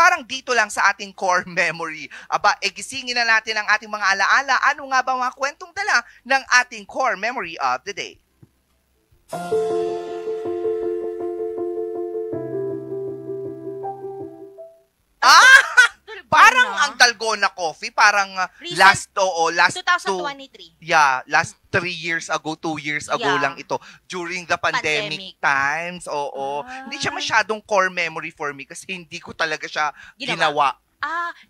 parang dito lang sa ating core memory. Aba, gisingin na natin ang ating mga alaala. Ano nga ba mga kwentong dala ng ating core memory of the day? Parang ang Dalgona Coffee, parang last 2023. Last 3 years ago, 2 years ago lang ito. During the pandemic times, oo. Hindi siya masyadong core memory for me kasi hindi ko talaga siya ginawa.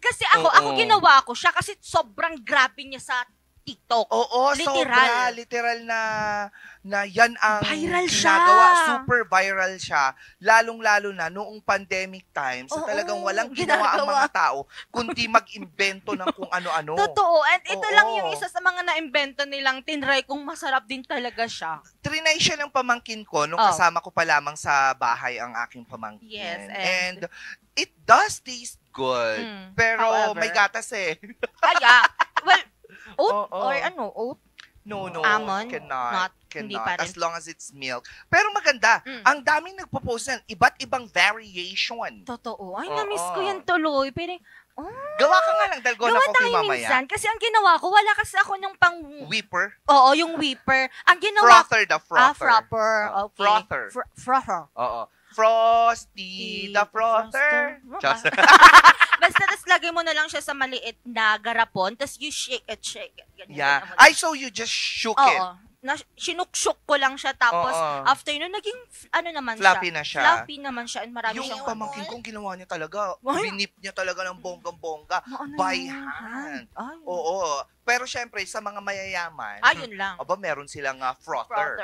Kasi ako ginawa ko siya kasi sobrang grabe niya sa TikTok. Oo, literal. Literal na yan ang viral ginagawa. Siya. Super viral siya. Lalong-lalo na noong pandemic times. So talagang walang ginawa ang mga tao kundi mag-imbento ng kung ano-ano. Totoo. And ito lang yung isa sa mga na-imbento nilang tinry kung masarap din talaga siya. Trinay siya ng pamangkin ko nung kasama ko pa lamang sa bahay ang aking pamangkin. Yes. And it does taste good. Pero may gatas eh. Well, oat or ano? Oat? No. Almond? Cannot. Hindi pa rin. As long as it's milk. Pero maganda. Ang daming nagpo-post ng iba't ibang variation. Totoo. Ay, na-miss ko yan tuloy. Pero, gawa ka nga lang Dalgona Coffee mamaya. Minsan. Kasi ang ginawa ko, wala kasi ako ng pang... Whipper? Oo, yung whipper. Ang ginawa... Frother, the frother. Frother. Okay. Frother. Frother. Oo. Frosty, the frother. Basta, tas lagay mo na lang siya sa maliit na garapon, tas you shake it. Yeah. Ay, so you just shook it. Sinuksok ko lang siya, tapos after nun, naging, fluffy na siya. Fluffy naman siya, and marami siyang... Yung pamangkin kong ginawa niya talaga, binip niya talaga ng bonggang-bongga, by hand. Oo. Pero syempre, sa mga mayayaman, yun lang. Aba, meron silang frother.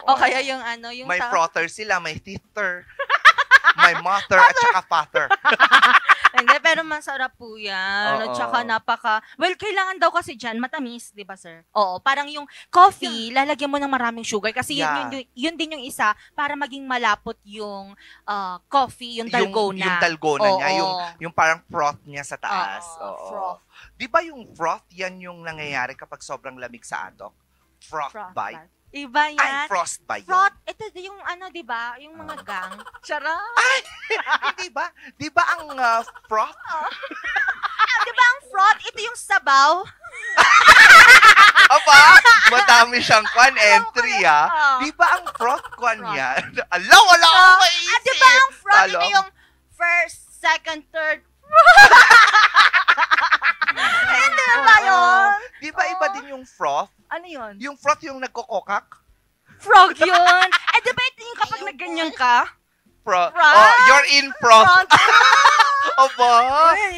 O kaya yung yung... May frother sila, may teether, may mother, at saka father. Hindi, pero masarap po yan. At saka well, kailangan daw kasi dyan, matamis, di ba, sir? Oo, parang yung coffee, lalagyan mo ng maraming sugar kasi yun din yung isa para maging malapot yung coffee, yung dalgona. Yung dalgona niya, yung parang froth niya sa taas. Froth. Di ba yung froth, yan yung nangyayari kapag sobrang lamig sa atok? Froth bite. Iba yan. Ay, frostbite yun. Ito yung di ba? Yung mga gang. Charot. Ay, hindi ba? Di ba ang froth? Di ba ang froth? Ito yung sabaw. Aba, madami siyang entry Di ba ang froth niya? Wala akong maisip. Di ba ang froth? Ito yung first, second, third. Hindi ba yun? Di ba iba din yung froth? Ano yun? Yung froth yung nagkokokak? Frog yun! Di ba ito yung kapag nagganyan ka? You're in froth. Aba,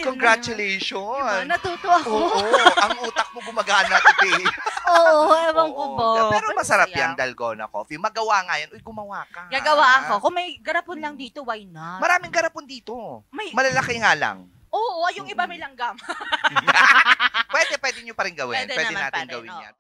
congratulations. Natuto ako. Oo, ang utak mo gumagana today. Oo, ewan ko ba. Pero masarap yan, Dalgona Coffee. Magawa nga yan. Uy, gumawa ka. Gagawa ako. Kung may garapon lang dito, why not? Maraming garapon dito. Malalaki nga lang. Oo, yung iba may langgam. Pwede nyo pa rin gawin. Pwede natin gawin yan.